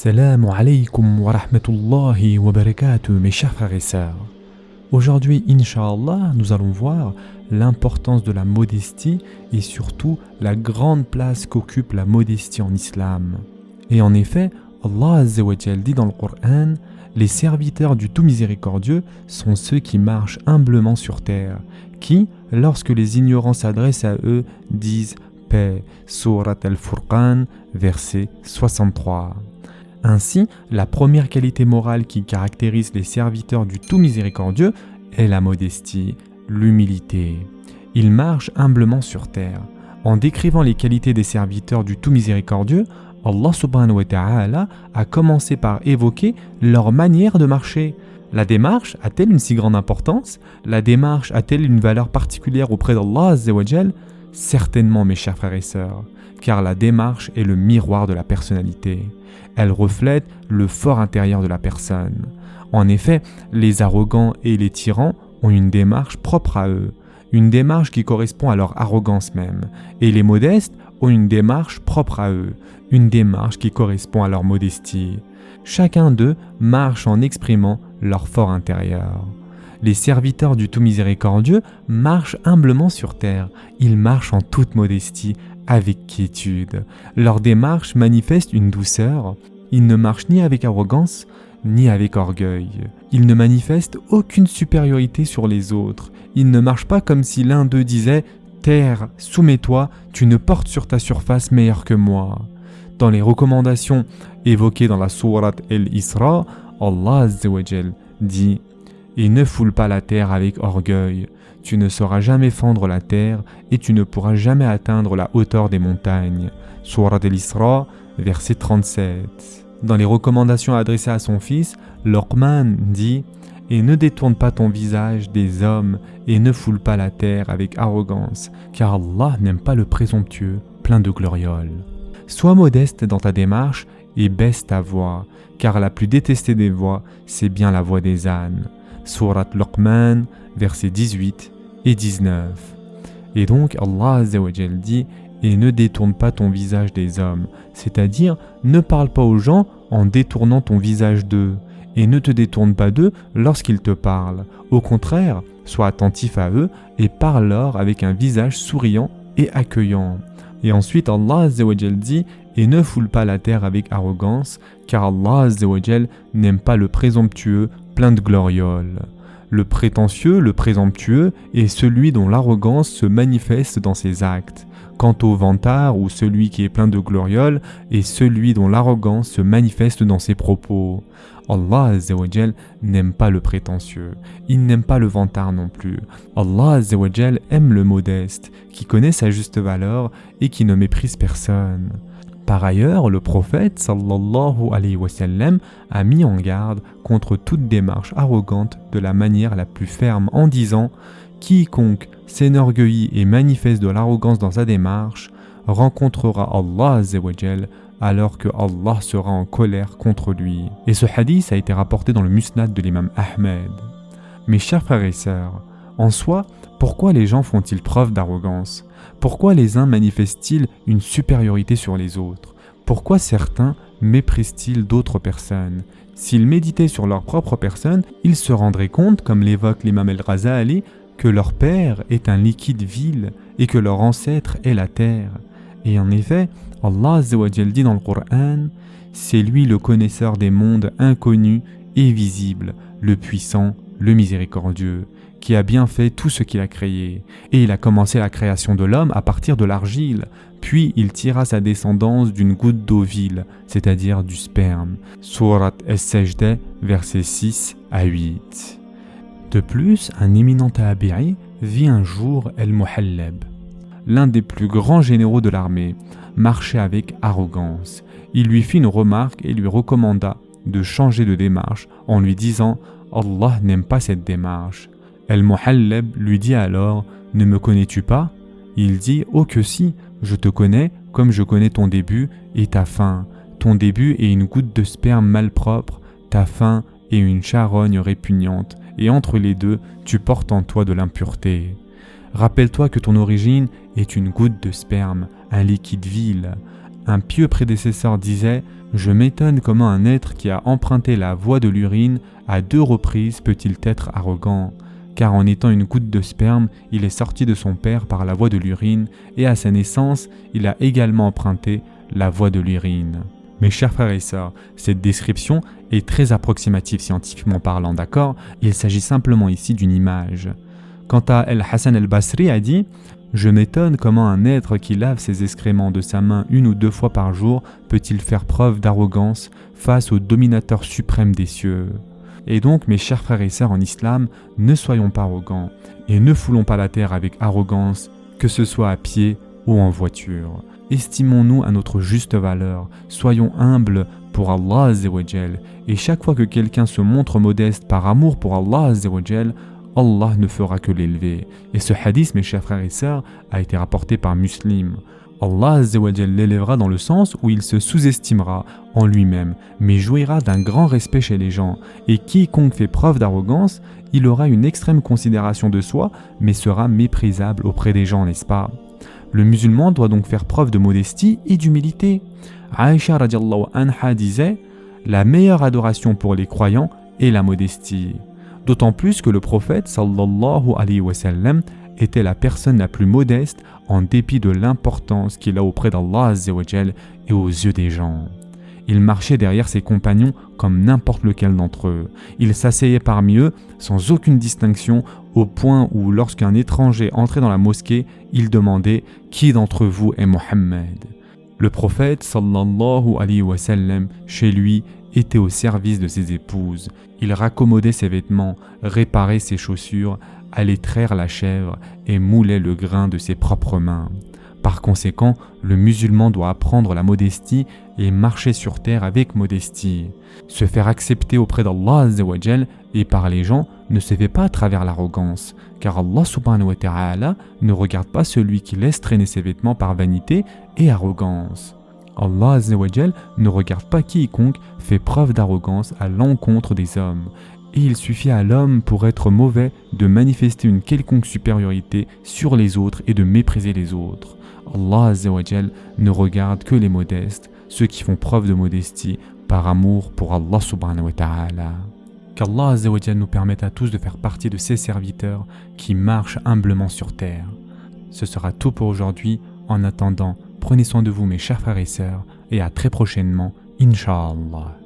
Assalamu alaikum wa rahmatullahi wa barakatuh, mes chers frères et sœurs. Aujourd'hui, Inch'Allah, nous allons voir l'importance de la modestie et surtout la grande place qu'occupe la modestie en islam. Et en effet, Allah Azza wa Jal dit dans le Coran: les serviteurs du tout miséricordieux sont ceux qui marchent humblement sur terre, qui, lorsque les ignorants s'adressent à eux, disent paix. Surat al-Furqan, verset 63. Ainsi, la première qualité morale qui caractérise les serviteurs du tout miséricordieux est la modestie, l'humilité. Ils marchent humblement sur terre. En décrivant les qualités des serviteurs du tout miséricordieux, Allah subhanahu wa ta'ala a commencé par évoquer leur manière de marcher. La démarche a-t-elle une si grande importance? La démarche a-t-elle une valeur particulière auprès d'Allah Azza wa Jal? Certainement, mes chers frères et sœurs, car la démarche est le miroir de la personnalité. Elle reflète le fort intérieur de la personne. En effet, les arrogants et les tyrans ont une démarche propre à eux, une démarche qui correspond à leur arrogance même, et les modestes ont une démarche propre à eux, une démarche qui correspond à leur modestie. Chacun d'eux marche en exprimant leur fort intérieur. Les serviteurs du tout miséricordieux marchent humblement sur terre, ils marchent en toute modestie, avec quiétude. Leur démarche manifeste une douceur, ils ne marchent ni avec arrogance, ni avec orgueil. Ils ne manifestent aucune supériorité sur les autres, ils ne marchent pas comme si l'un d'eux disait « Terre, soumets-toi, tu ne portes sur ta surface meilleur que moi ». Dans les recommandations évoquées dans la sourate Al-Isra, Allah Azza wa Jal dit « Et ne foule pas la terre avec orgueil, tu ne sauras jamais fendre la terre et tu ne pourras jamais atteindre la hauteur des montagnes. » Sourate Al-Isra, verset 37. Dans les recommandations adressées à son fils, Luqman dit « Et ne détourne pas ton visage des hommes et ne foule pas la terre avec arrogance, car Allah n'aime pas le présomptueux, plein de glorioles. » Sois modeste dans ta démarche et baisse ta voix, car la plus détestée des voix, c'est bien la voix des ânes. Sourate Luqman, versets 18 et 19. Et donc Allah Azza wa Jal dit « Et ne détourne pas ton visage des hommes », c'est-à-dire ne parle pas aux gens en détournant ton visage d'eux, et ne te détourne pas d'eux lorsqu'ils te parlent. Au contraire, sois attentif à eux et parle-leur avec un visage souriant et accueillant. Et ensuite Allah Azza wa Jal dit « Et ne foule pas la terre avec arrogance, car Allah Azza wa Jal n'aime pas le présomptueux, plein de glorioles. » Le prétentieux, le présomptueux, est celui dont l'arrogance se manifeste dans ses actes. Quant au vantard ou celui qui est plein de glorioles, est celui dont l'arrogance se manifeste dans ses propos. Allah Azza wa Jal n'aime pas le prétentieux, il n'aime pas le vantard non plus. Allah Azza wa Jal aime le modeste, qui connaît sa juste valeur et qui ne méprise personne. Par ailleurs, le prophète sallallahu alayhi wa sallam a mis en garde contre toute démarche arrogante de la manière la plus ferme en disant « Quiconque s'énorgueillit et manifeste de l'arrogance dans sa démarche rencontrera Allah Azza wa Jal alors que Allah sera en colère contre lui. » Et ce hadith a été rapporté dans le Musnad de l'imam Ahmed. Mes chers frères et sœurs, en soi, pourquoi les gens font-ils preuve d'arrogance? Pourquoi les uns manifestent-ils une supériorité sur les autres? Pourquoi certains méprisent-ils d'autres personnes? S'ils méditaient sur leur propre personne, ils se rendraient compte, comme l'évoque l'imam al-Ghazali, que leur père est un liquide vil et que leur ancêtre est la terre. Et en effet, Allah Azza wa Jal dit dans le Coran « C'est lui le connaisseur des mondes inconnus et visibles, le puissant, le miséricordieux, qui a bien fait tout ce qu'il a créé. Et il a commencé la création de l'homme à partir de l'argile, puis il tira sa descendance d'une goutte d'eau vile, c'est-à-dire du sperme. » Surat As-Sajda, versets 6 à 8. De plus, un éminent tabi'i vit un jour Al-Muhallab, l'un des plus grands généraux de l'armée, marchait avec arrogance. Il lui fit une remarque et lui recommanda de changer de démarche en lui disant « Allah n'aime pas cette démarche. » Al-Muhallab lui dit alors « Ne me connais-tu pas ?» Il dit « Oh que si, je te connais comme je connais ton début et ta fin. Ton début est une goutte de sperme malpropre, ta fin est une charogne répugnante, et entre les deux, tu portes en toi de l'impureté. Rappelle-toi que ton origine est une goutte de sperme, un liquide vil. Un pieux prédécesseur disait « Je m'étonne comment un être qui a emprunté la voie de l'urine à 2 reprises peut-il être arrogant, car en étant une goutte de sperme, il est sorti de son père par la voie de l'urine et à sa naissance, il a également emprunté la voie de l'urine. » Mes chers frères et sœurs, cette description est très approximative scientifiquement parlant, d'accord? Il s'agit simplement ici d'une image. Quant à Al-Hassan al-Basri a dit « Je m'étonne comment un être qui lave ses excréments de sa main 1 ou 2 fois par jour peut-il faire preuve d'arrogance face au dominateur suprême des cieux. » Et donc, mes chers frères et sœurs en islam, ne soyons pas arrogants et ne foulons pas la terre avec arrogance, que ce soit à pied ou en voiture. Estimons-nous à notre juste valeur, soyons humbles pour Allah Azzawajal, et chaque fois que quelqu'un se montre modeste par amour pour Allah Azzawajal, Allah ne fera que l'élever. Et ce hadith, mes chers frères et sœurs, a été rapporté par Muslim. Allah Azzawajal l'élèvera dans le sens où il se sous-estimera en lui-même, mais jouira d'un grand respect chez les gens, et quiconque fait preuve d'arrogance, il aura une extrême considération de soi, mais sera méprisable auprès des gens, n'est-ce pas? Le musulman doit donc faire preuve de modestie et d'humilité. Aïcha radiallahu anha disait « La meilleure adoration pour les croyants est la modestie ». D'autant plus que le prophète sallallahu alayhi wa sallam était la personne la plus modeste en dépit de l'importance qu'il a auprès d'Allah Azzawajal et aux yeux des gens. Il marchait derrière ses compagnons comme n'importe lequel d'entre eux. Il s'asseyait parmi eux sans aucune distinction au point où lorsqu'un étranger entrait dans la mosquée, il demandait « Qui d'entre vous est Mohammed ?» Le prophète sallallahu alayhi wa sallam, chez lui, était au service de ses épouses. Il raccommodait ses vêtements, réparait ses chaussures, allait traire la chèvre et moulait le grain de ses propres mains. Par conséquent, le musulman doit apprendre la modestie et marcher sur terre avec modestie. Se faire accepter auprès d'Allah Azzawajal et par les gens ne se fait pas à travers l'arrogance, car Allah subhanahu wa ta'ala ne regarde pas celui qui laisse traîner ses vêtements par vanité et arrogance. Allah Azzawajal ne regarde pas quiconque fait preuve d'arrogance à l'encontre des hommes. Et il suffit à l'homme pour être mauvais de manifester une quelconque supériorité sur les autres et de mépriser les autres. Allah Azzawajal ne regarde que les modestes, ceux qui font preuve de modestie par amour pour Allah subhanahu wa ta'ala. Qu'Allah Azzawajal nous permette à tous de faire partie de ses serviteurs qui marchent humblement sur terre. Ce sera tout pour aujourd'hui. En attendant, prenez soin de vous mes chers frères et sœurs et à très prochainement, Inch'Allah.